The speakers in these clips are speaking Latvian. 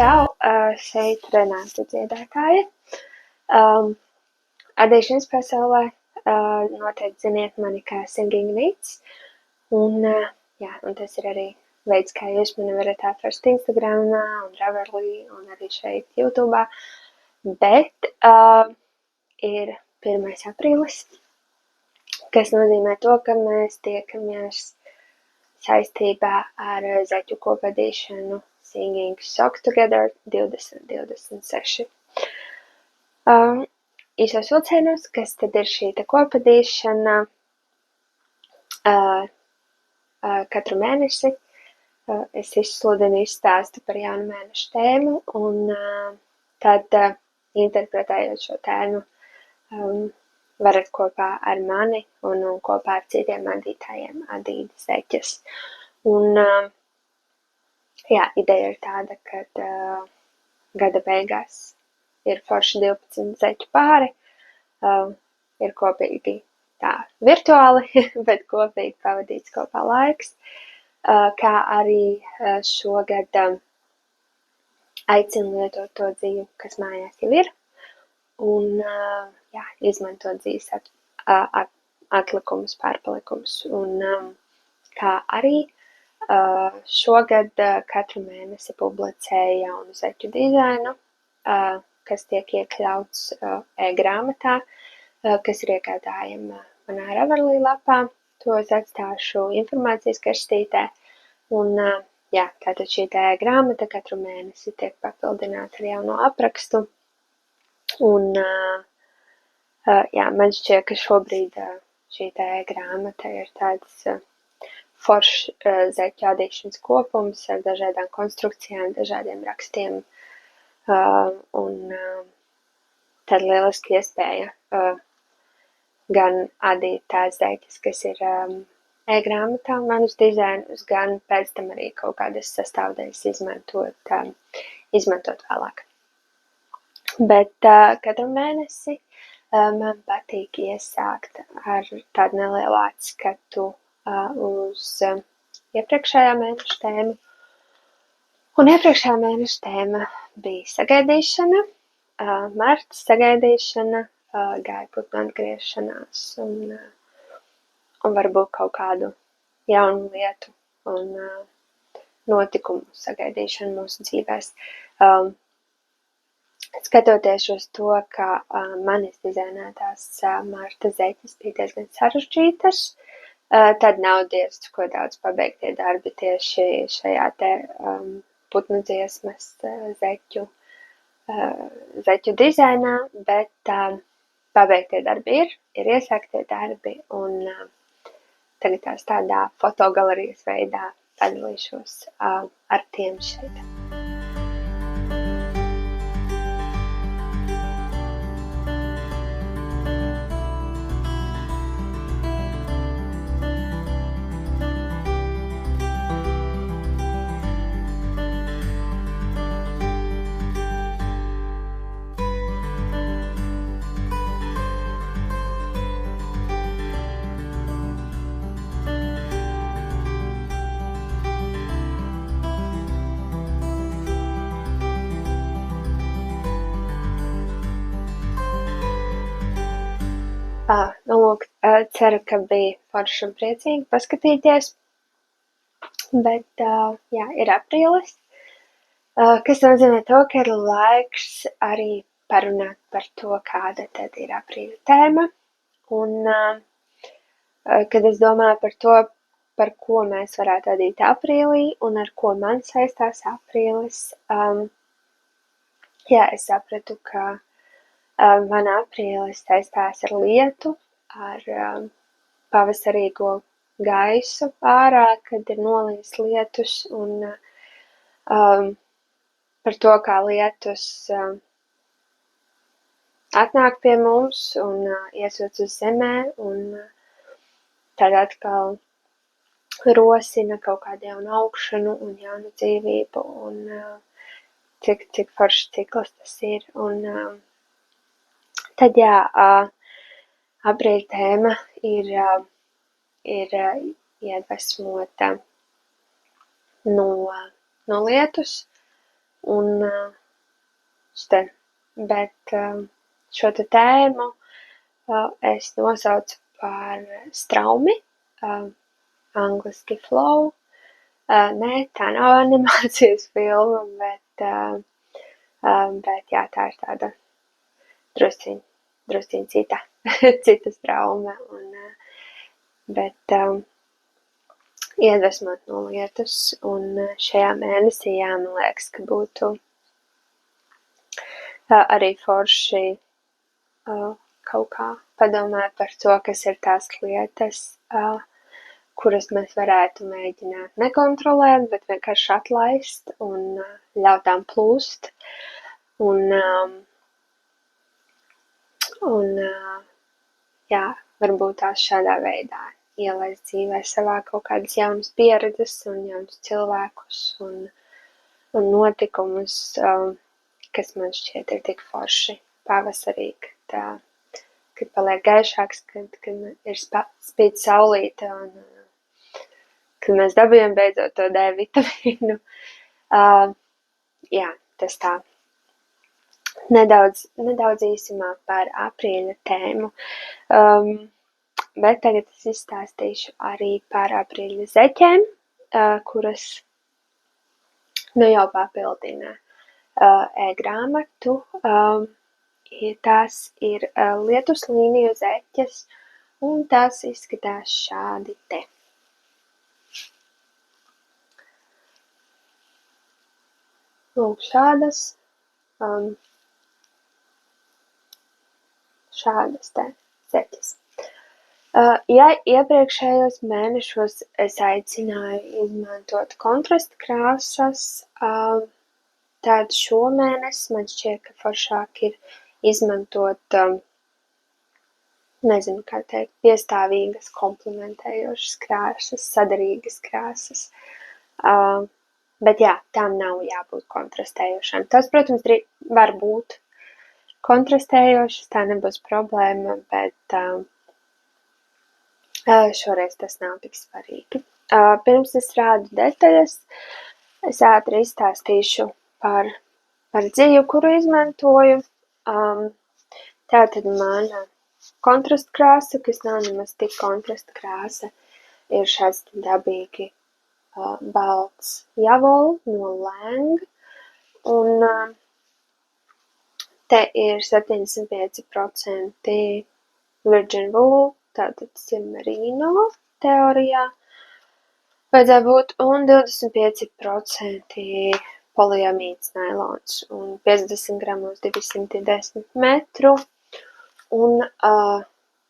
Čau, šeit Renāta dziedātāja. Adīšanas pasaulē noteikti ziniet mani kā Singing Needs. Un tas ir arī veids, kā jūs mani varat atrast Instagramā un Ravelī un arī šeit YouTubā. Bet ir 1. aprīlis, kas nozīmē to, ka mēs tiekamies saistībā ar zaķu kopvadīšanu Singing Socks Together 2026. Īsos vilcienos, kas tad ir šī kopvadīšana katru mēnesi. Es izsludinu izstāstu par jaunu mēnešu tēmu un tad interpretējot šo tēmu varat kopā ar mani un kopā ar citiem adītājiem adīt zeķes. Un ideja ir tāda, ka gada beigās ir forši 12 zeķu pāri, ir kopīgi tā virtuāli, bet kopīgi pavadīts kopā laiks, kā arī šogad aicinu lietot to dzīvi, kas mājās jau ir, un izmantot dzīves atlikumus, pārpalikumus, un kā arī šogad katru mēnesi publicēju jaunu zeķu dizainu, kas tiek iekļauts e-grāmatā, kas ir iegādājama manā Ravelī lapā. To es atstāšu informācijas kastītē. Un tātad šī e-grāmata katru mēnesi tiek papildināta ar jauno aprakstu. Un man šķiet, ka šobrīd šī e-grāmata ir tāds foršs zeķu adīšanas kopums ar dažādām konstrukcijām, dažādiem rakstiem, un tad lieliski iespēja gan adīt tās zeķes, kas ir e-grāmatā manus dizainus, gan pēc tam arī kaut kādas sastāvdaļas izmantot vēlāk. Bet katru mēnesi man patīk iesākt ar tādu nelielu atskatu uz iepriekšējā mēneša tēmu. Un iepriekšējā mēneša tēma bija sagaidīšana, marts sagaidīšana, gaiputnu atgriešanās un varbūt kaut kādu jaunu lietu un notikumu sagaidīšanu mūsu dzīvēs. Skatoties uz to, ka manis dizainētās marta zeķes bija diezgan sarežģītas, tad nav diezgan ko daudz pabeigtie darbi tieši šajā te putnu dziesmas zeķu dizainā, bet pabeigtie darbi ir iesāktie darbi, un tagad tās tādā fotogalerijas veidā padalīšos ar tiem šeit. Ceru, ka bija forši un priecīgi paskatīties, bet ir aprīlis, kas nozīmē to, ka ir laiks arī parunāt par to, kāda tad ir aprīļa tēma, un kad es domāju par to, par ko mēs varētu adīt aprīlī un ar ko man saistās aprīlis, es sapratu, ka man aprīlis saistās ar lietu, ar pavasarīgo gaisu ārā, kad ir nolīs lietus, un par to, kā lietus atnāk pie mums un iesūc uz zemē, un tad atkal rosina kaut kādu jaunu augšanu un jaunu dzīvību, un cik foršs cikls tas ir. Un tad aprīļa tēma ir iedvesmota no lietus, Un bet šo te tēmu es nosaucu par straumi, angliski flow. Nē, tā nav animācijas filma, bet jā, tā ir tāda drusciņ cita strauma, bet iedvesmot no lietus, un šajā mēnesī, jā, man liekas, ka būtu arī forši kaut kā padomāt par to, kas ir tās lietas, kuras mēs varētu mēģināt nekontrolēt, bet vienkārši atlaist un ļaut tām plūst. Un jā, varbūt tās šādā veidā ielaist dzīvē savā kaut kādas jaunas pieredzes un jaunus cilvēkus un notikumus, kas man šķiet ir tik forši pavasarī, kad paliek gaišāks, kad ir spīd saulīte un kad mēs dabījam beidzot to D vitamīnu. Jā, tas tā. Nedaudz īsumā par aprīļa tēmu, bet tagad es izstāstīšu arī par aprīļa zeķēm, kuras jau papildina e-grāmatu. Tās ir lietus līniju zeķes, un tās izskatās šādi te. Lūk, šādas te zeķes. Ja iepriekšējos mēnešos es aicināju izmantot kontrasta krāsas, tad šomēnes man šķiet, ka foršāk ir izmantot, nezinu, kā teikt, piestāvīgas, komplementējošas krāsas, sadarīgas krāsas. Bet jā, tām nav jābūt kontrastējošām. Tas, protams, var būt kontrastējošas, tā nebūs problēma, bet šoreiz tas nav tik svarīgi. Pirms es rādu detaļas, es ātri izstāstīšu par dziju, kuru izmantoju. Tātad mana kontrasta krāsa, kas nav nemaz tik kontrasta krāsa, ir šāds dabīgi balts javol no Lang, un te ir 75% virgin wool, tātad tas ir merino teorijā vajadzētu būt, un 25% poliamīds nailons, un 50 gramos 210 metru, un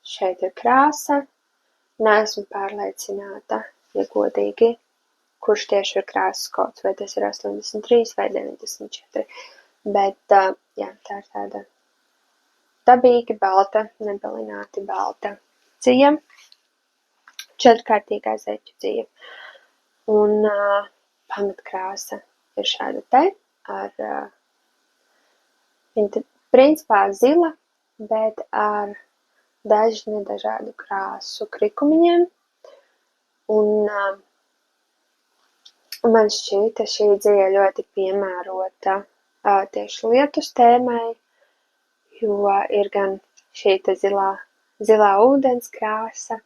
šeit ir krāsa. Neesmu pārliecināta, ja godīgi, kurš tieši ir krāsas kods, vai tas ir 83 vai 94, bet jā, tā ir tāda dabīgi balta, nebelināti balta dzija, 4-kārtīgā zeķu dzija, un pamatkrāsa ir šāda te, viņa principā zila, bet ar dažādu krāsu krikumiņiem, un man šķita šī dzija ļoti piemērota tieši lietus tēmai, jo ir gan šī te zilā ūdens krāsa,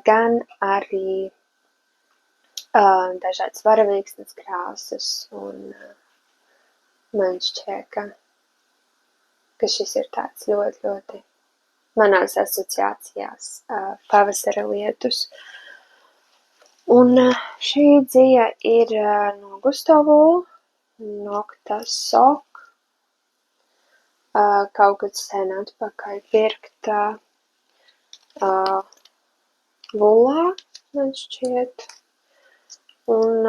gan arī dažādas varavīksnes krāsas, un man šķiet, ka šis ir tāds ļoti, ļoti manās asociācijās pavasara lietus. Un šī dzija ir no Gusto Wool, Nokta Sok, kaut kad sen atpakaļ pirkta vulā, man šķiet. Un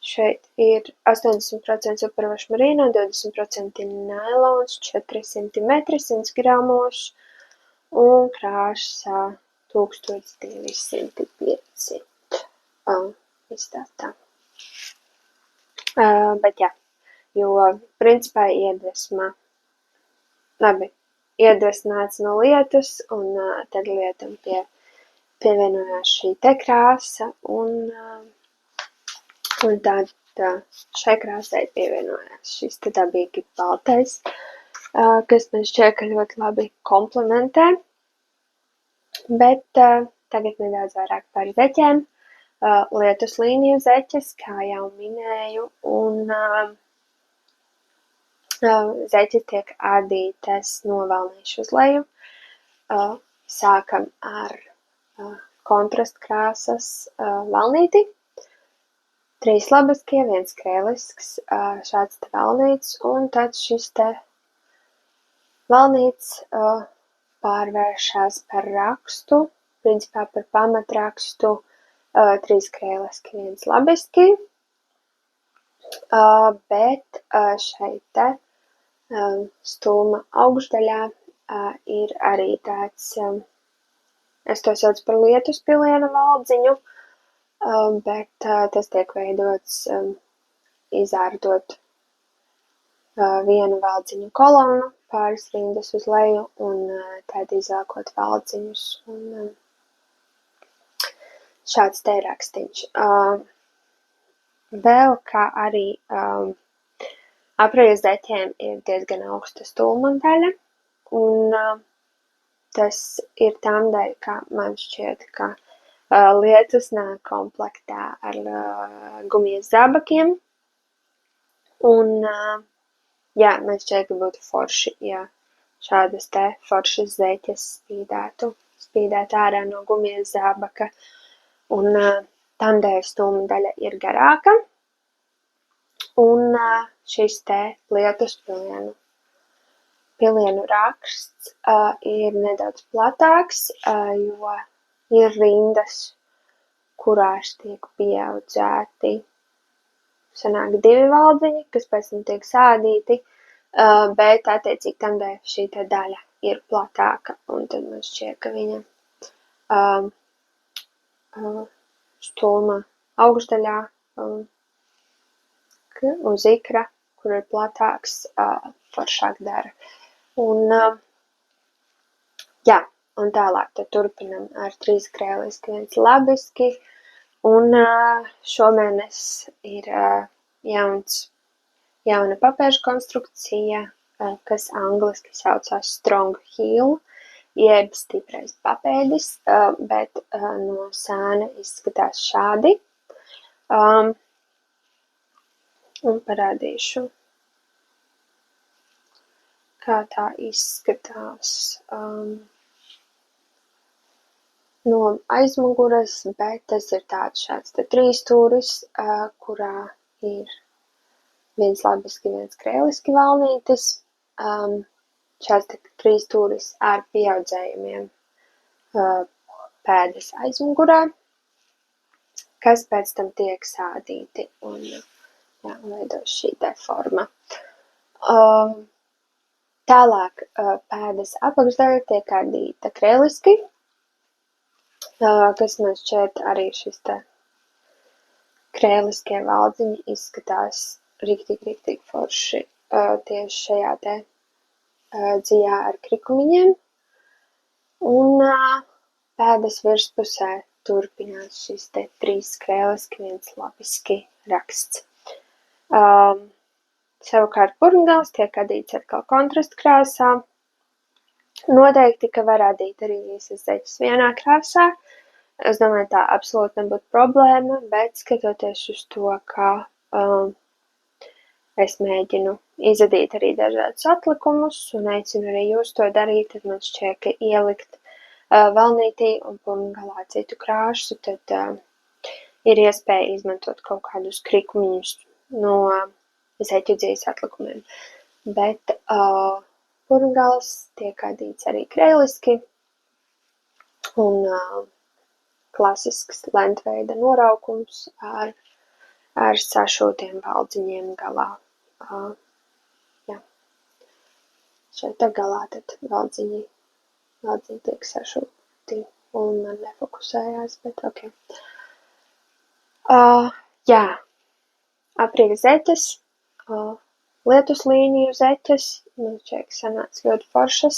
šeit ir 80% superwash merino, 20% nailons, 400 metri, 100 gramos, un krāsa 1205. Izstāstā. Bet jā, jo principā iedvesma nāca no lietus, un tad lietam pievienojās šī te krāsa, un tā tad šai krāsai pievienojās šis te dabīgi baltais, kas man šķiet, ka ļoti labi komplementē. Bet tagad nedaudz vairāk par zeķēm. Lietus līniju zeķes, kā jau minēju, un zeķes tiek ādītas no valnīša uz leju. Sākam ar kontrastkrāsas valnīti. 3 labaskie, 1 krēlisks, šāds te valnīts, un tad šis te valnīts pārvēršas par rakstu, principā par pamatrakstu, 3 krēliski, 1 labiski, bet šeit te stūma augšdaļā ir arī tāds, es to saucu par lietus piliena valdziņu, bet tas tiek veidots izārdot vienu valdziņu kolonu, pāris rindas uz leju un tad izvelkot valdziņus. Un šāds te ir rakstīns. Vēl kā arī apreļu zeķiem ir diezgan augsta stūma daļa, un tas ir tam dēļ, ka man šķiet, ka lietus nāk komplektā ar gumijas zābakiem, un jā, man šķiet, ka būtu forši, ja šādas te foršas zeķes spīdētu ārā no gumijas zābaka, un tam dēļ stūma daļa ir garāka, un šis te lietus pilienu raksts ir nedaudz platāks, jo ir rindas, kurās tiek pieaudzēti, sanāk 2 valdziņi, kas pēc tam tiek sādīti, bet attiecīgi tam dēļ šī te daļa ir platāka, un tad man šķiet, ka viņa stūma augšdaļā uz ikra, kur ir platāks, foršāk dara. Un jā, un tālāk tad turpinam ar 3 krēliski, 1 labiski, un šomēnes ir jauna papēžu konstrukcija, kas angliski saucās Strong Heel, jeb stiprais papēdis, bet no sēna izskatās šādi. Un parādīšu, kā tā izskatās no aizmuguras, bet tas ir šāds te 3-stūris, kurā ir 1 labiski, 1 krēliski valnītis, šāds te 3-stūris ar pieaudzējumiem pēdas aizmugurā, kas pēc tam tiek sādīti un veido šī te forma. Tālāk pēdas apakšdaļa tiek ādīta krēliski, kas man šķiet arī šis te krēliskie valdziņi izskatās riktīgi forši tieši šajā te dzijā ar krikumiņiem. Un pēdas virspusē turpinās šis te 3 krēliski, 1 labiski raksts. Savukārt purngals tiek adīts atkal kontrasta krāsā. Noteikti, ka var adīt arī visas zeķes vienā krāsā. Es domāju, tā absolūti nebūtu problēma, bet skatoties uz to, ka es mēģinu izadīt arī dažādus atlikumus un aicinu arī jūs to darīt, tad man šķiet, ka ielikt valnītī un purnggalā citu krāsu, tad ir iespēja izmantot kaut kādus krikumiņus no zeķu dzīves atlikumiem. Bet purngals tiek adīts arī krēliski un klasisks lentveida noraukums ar sašūtiem valdziņiem galā. Jā. Šeit te galā tad valdziņi tiek sašūti un man nefokusējās, bet ok. Jā. Aprīļa zeķes, lietus līniju zeķes, man šķiet, ka sanāca ļoti foršas.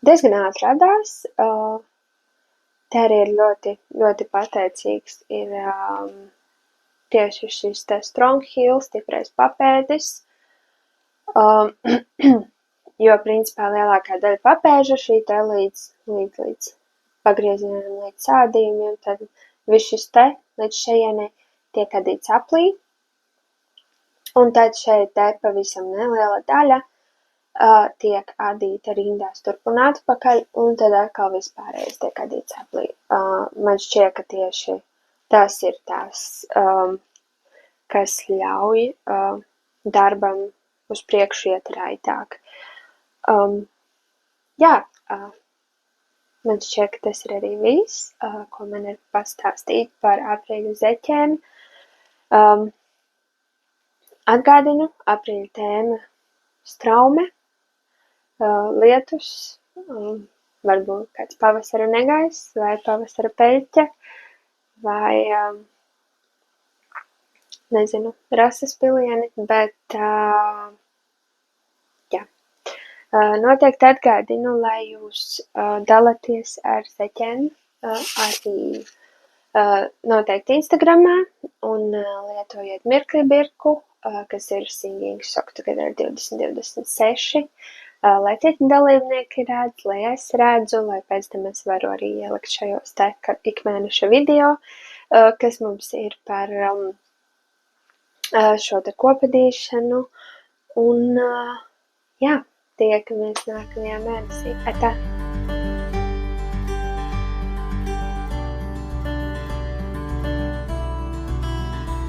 Diezgan ātri radās, te arī ir ļoti pateicīgs ir tieši šis te strong heel, stiprais papēdis, jo principā lielākā daļa papēža šī te līdz pagriezienam, līdz sādījumiem, tad viss šis te līdz šejienei tiek adīts aplī, un tad šeit te pavisam neliela daļa tiek adīta rindās turp un atpakaļ, un tad atkal vispārējais tiek adīts aplī. Man šķiet, ka tieši tas ir tās, kas ļauj darbam uz priekšu iet raitāk. Man šķiet, ka tas ir arī viss, ko man ir pastāstīt par aprīļa zeķēm. Atgādinu, aprīļa tēma straume, lietus, varbūt kāds pavasara negaiss vai pavasara peļķe vai, nezinu, rases pilieni, bet, noteikti atgādinu, lai jūs dalaties ar zeķēm arī noteikti Instagramā un lietojiet mirkli birku, kas ir Singing Sock Together 2026. Lai citi dalībnieki redz, lai es redzu, lai pēc tam es varu arī ielikt šajos te ikmēneša video, kas mums ir par šo te kopadīšanu. Un, tiekamies nākamajā mēnesī. Atā!